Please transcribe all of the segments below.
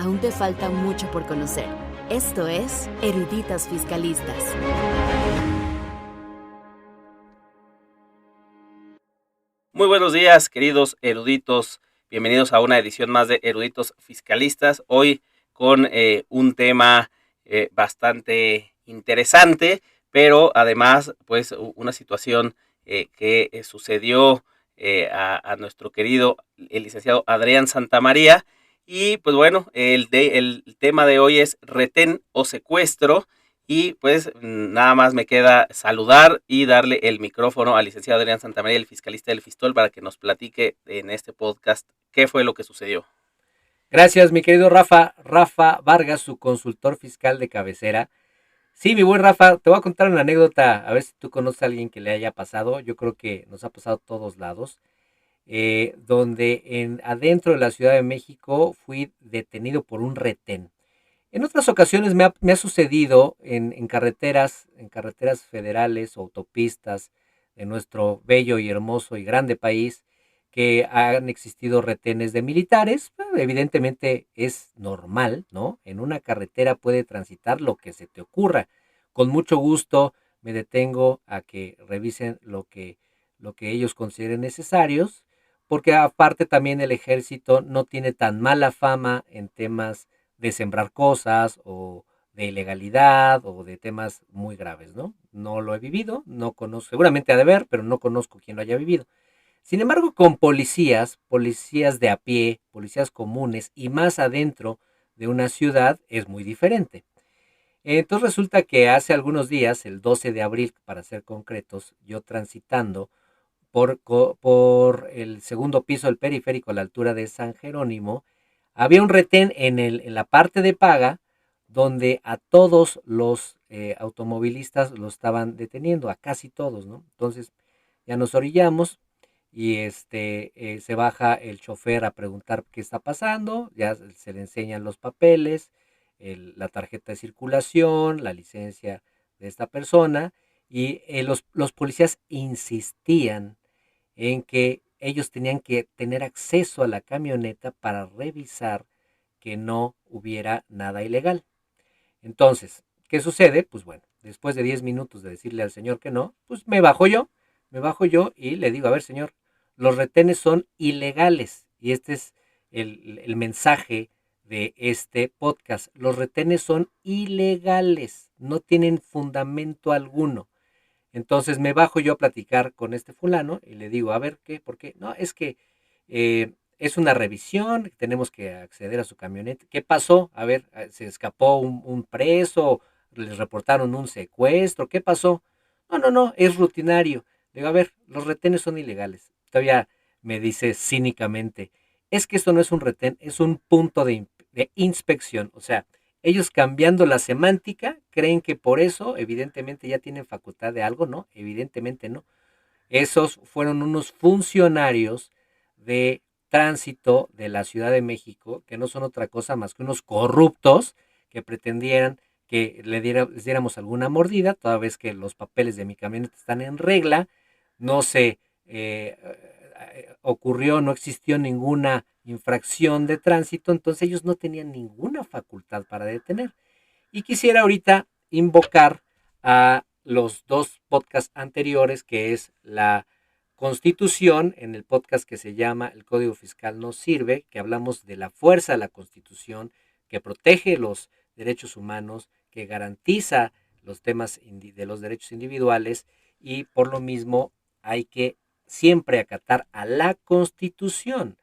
aún te falta mucho por conocer. Esto es Eruditas Fiscalistas. Muy buenos días, queridos eruditos. Bienvenidos a una edición más de Eruditos Fiscalistas. Hoy con un tema bastante interesante, pero además, pues, una situación que sucedió a nuestro querido el licenciado Adrián Santamaría. Y pues bueno, el tema de hoy es retén o secuestro. Y pues nada más me queda saludar y darle el micrófono al licenciado Adrián Santamaría, el fiscalista del Fistol, para que nos platique en este podcast qué fue lo que sucedió. Gracias, mi querido Rafa Vargas, su consultor fiscal de cabecera. Sí, mi buen Rafa, te voy a contar una anécdota, a ver si tú conoces a alguien que le haya pasado. Yo creo que nos ha pasado a todos lados. Donde adentro de la Ciudad de México fui detenido por un retén. En otras ocasiones me ha sucedido en carreteras federales o autopistas de nuestro bello y hermoso y grande país, que han existido retenes de militares. Evidentemente es normal, ¿no? En una carretera puede transitar lo que se te ocurra. Con mucho gusto me detengo a que revisen lo que ellos consideren necesarios, porque aparte también el ejército no tiene tan mala fama en temas de sembrar cosas o de ilegalidad o de temas muy graves, ¿no? No lo he vivido, no conozco, seguramente ha de ver, pero no conozco quien lo haya vivido. Sin embargo, con policías de a pie, policías comunes y más adentro de una ciudad es muy diferente. Entonces resulta que hace algunos días, el 12 de abril, para ser concretos, yo transitando por el segundo piso del periférico a la altura de San Jerónimo, había un retén en la parte de paga donde a todos los automovilistas lo estaban deteniendo, a casi todos, ¿no? Entonces ya nos orillamos y se baja el chofer a preguntar qué está pasando, ya se le enseñan los papeles, la tarjeta de circulación, la licencia de esta persona, y los policías insistían en que ellos tenían que tener acceso a la camioneta para revisar que no hubiera nada ilegal. Entonces, ¿qué sucede? Pues bueno, después de 10 minutos de decirle al señor que no, pues me bajo yo y le digo, a ver señor, los retenes son ilegales. Y este es el mensaje de este podcast. Los retenes son ilegales, no tienen fundamento alguno. Entonces me bajo yo a platicar con este fulano y le digo, a ver, ¿qué? ¿Por qué? No, es que es una revisión, tenemos que acceder a su camioneta. ¿Qué pasó? A ver, ¿se escapó un preso? ¿Les reportaron un secuestro? ¿Qué pasó? No, es rutinario. Le digo, a ver, los retenes son ilegales. Todavía me dice cínicamente, es que esto no es un retén, es un punto de inspección. O sea, ellos, cambiando la semántica, creen que por eso evidentemente ya tienen facultad de algo, ¿no? Evidentemente no. Esos fueron unos funcionarios de tránsito de la Ciudad de México, que no son otra cosa más que unos corruptos que pretendieran que les diéramos alguna mordida, toda vez que los papeles de mi camioneta están en regla. No se no existió ninguna infracción de tránsito, entonces ellos no tenían ninguna facultad para detener. Y quisiera ahorita invocar a los dos podcasts anteriores, que es la Constitución, en el podcast que se llama El Código Fiscal no sirve, que hablamos de la fuerza de la Constitución, que protege los derechos humanos, que garantiza los temas de los derechos individuales, y por lo mismo hay que siempre acatar a la Constitución.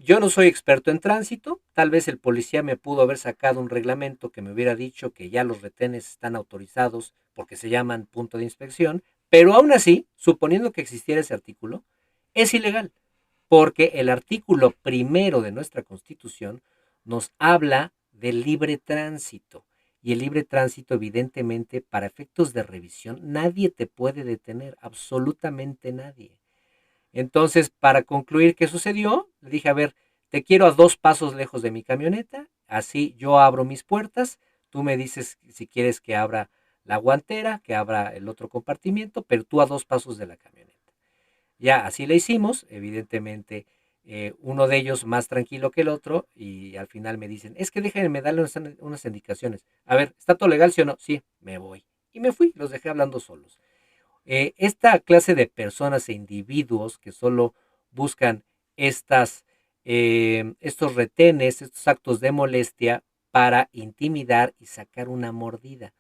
Yo no soy experto en tránsito, tal vez el policía me pudo haber sacado un reglamento que me hubiera dicho que ya los retenes están autorizados porque se llaman punto de inspección, pero aún así, suponiendo que existiera ese artículo, es ilegal, porque el artículo primero de nuestra Constitución nos habla del libre tránsito, y el libre tránsito, evidentemente, para efectos de revisión, nadie te puede detener, absolutamente nadie. Entonces, para concluir, ¿qué sucedió? Le dije, a ver, te quiero a 2 pasos lejos de mi camioneta, así yo abro mis puertas, tú me dices si quieres que abra la guantera, que abra el otro compartimiento, pero tú a 2 pasos de la camioneta. Ya así le hicimos, evidentemente uno de ellos más tranquilo que el otro, y al final me dicen, es que déjenme darle unas indicaciones. A ver, ¿está todo legal, sí o no? Sí, me voy. Y me fui, los dejé hablando solos. Esta clase de personas e individuos que solo buscan estos retenes, estos actos de molestia para intimidar y sacar una mordida.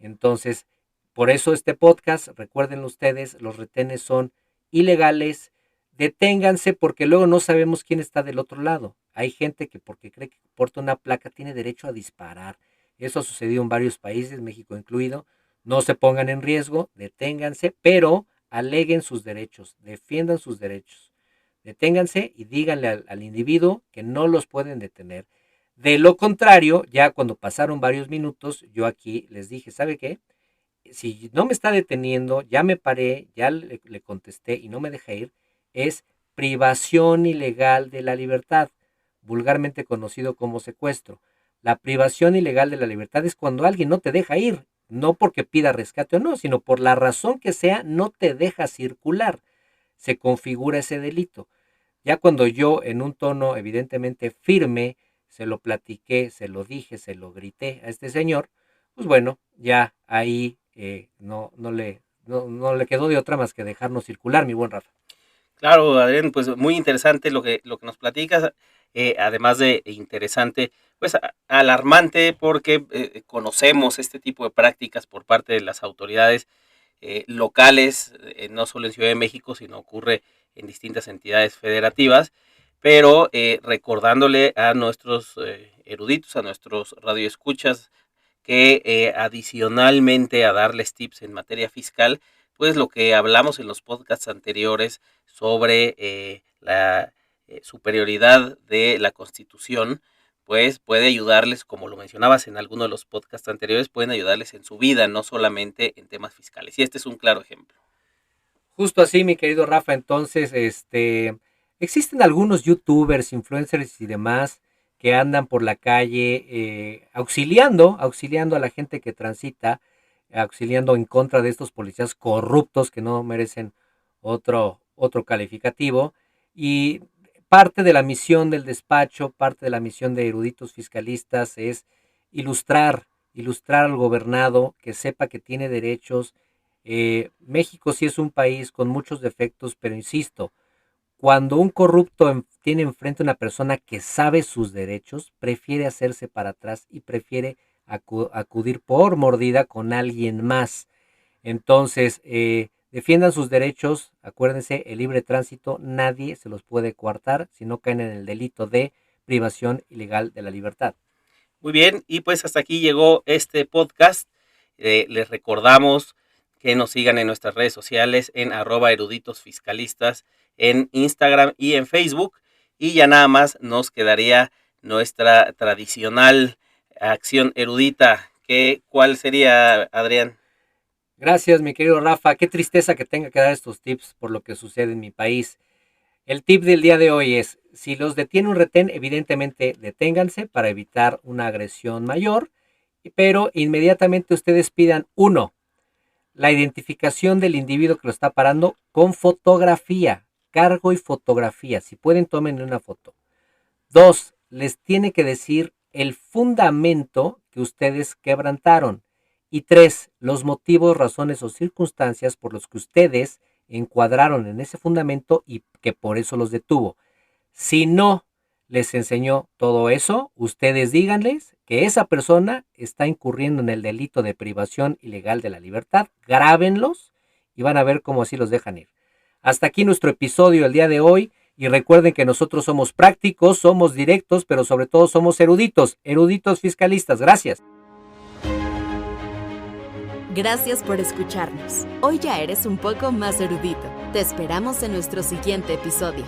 Entonces, por eso este podcast, recuerden ustedes, los retenes son ilegales. Deténganse porque luego no sabemos quién está del otro lado. Hay gente que porque cree que porta una placa tiene derecho a disparar. Eso ha sucedido en varios países, México incluido. No se pongan en riesgo, deténganse, pero aleguen sus derechos, defiendan sus derechos. Deténganse y díganle al individuo que no los pueden detener. De lo contrario, ya cuando pasaron varios minutos, yo aquí les dije, ¿sabe qué? Si no me está deteniendo, ya me paré, ya le contesté y no me deja ir, es privación ilegal de la libertad, vulgarmente conocido como secuestro. La privación ilegal de la libertad es cuando alguien no te deja ir, no porque pida rescate o no, sino por la razón que sea, no te deja circular. Se configura ese delito. Ya cuando yo, en un tono evidentemente firme, se lo platiqué, se lo dije, se lo grité a este señor, pues bueno, ya ahí no le quedó de otra más que dejarnos circular, mi buen Rafa. Claro, Adrián, pues muy interesante lo que nos platicas, además de interesante, pues alarmante porque conocemos este tipo de prácticas por parte de las autoridades locales, no solo en Ciudad de México, sino ocurre en distintas entidades federativas, pero recordándole a nuestros eruditos, a nuestros radioescuchas, que adicionalmente a darles tips en materia fiscal, pues lo que hablamos en los podcasts anteriores sobre la superioridad de la Constitución, pues puede ayudarles, como lo mencionabas en alguno de los podcasts anteriores, pueden ayudarles en su vida, no solamente en temas fiscales. Y este es un claro ejemplo. Justo así, mi querido Rafa. Entonces, existen algunos youtubers, influencers y demás que andan por la calle auxiliando a la gente que transita, auxiliando en contra de estos policías corruptos que no merecen otro calificativo. Y parte de la misión del despacho, parte de la misión de eruditos fiscalistas es ilustrar al gobernado, que sepa que tiene derechos. México sí es un país con muchos defectos, pero insisto, cuando un corrupto tiene enfrente a una persona que sabe sus derechos, prefiere hacerse para atrás y prefiere acudir por mordida con alguien más. Entonces, defiendan sus derechos. Acuérdense, el libre tránsito nadie se los puede coartar si no caen en el delito de privación ilegal de la libertad. Muy bien, y pues hasta aquí llegó este podcast. Les recordamos que nos sigan en nuestras redes sociales en @eruditosfiscalistas en Instagram y en Facebook. Y ya nada más nos quedaría nuestra tradicional acción erudita. ¿Cuál sería, Adrián? Gracias, mi querido Rafa. Qué tristeza que tenga que dar estos tips por lo que sucede en mi país. El tip del día de hoy es, si los detiene un retén, evidentemente deténganse para evitar una agresión mayor, pero inmediatamente ustedes pidan, 1, la identificación del individuo que lo está parando con fotografía, cargo y fotografía. Si pueden, tomen una foto. 2, les tiene que decir el fundamento que ustedes quebrantaron. Y 3, los motivos, razones o circunstancias por los que ustedes encuadraron en ese fundamento y que por eso los detuvo. Si no les enseñó todo eso, ustedes díganles que esa persona está incurriendo en el delito de privación ilegal de la libertad. Grábenlos y van a ver cómo así los dejan ir. Hasta aquí nuestro episodio el día de hoy. Y recuerden que nosotros somos prácticos, somos directos, pero sobre todo somos eruditos fiscalistas. Gracias. Gracias por escucharnos. Hoy ya eres un poco más erudito. Te esperamos en nuestro siguiente episodio.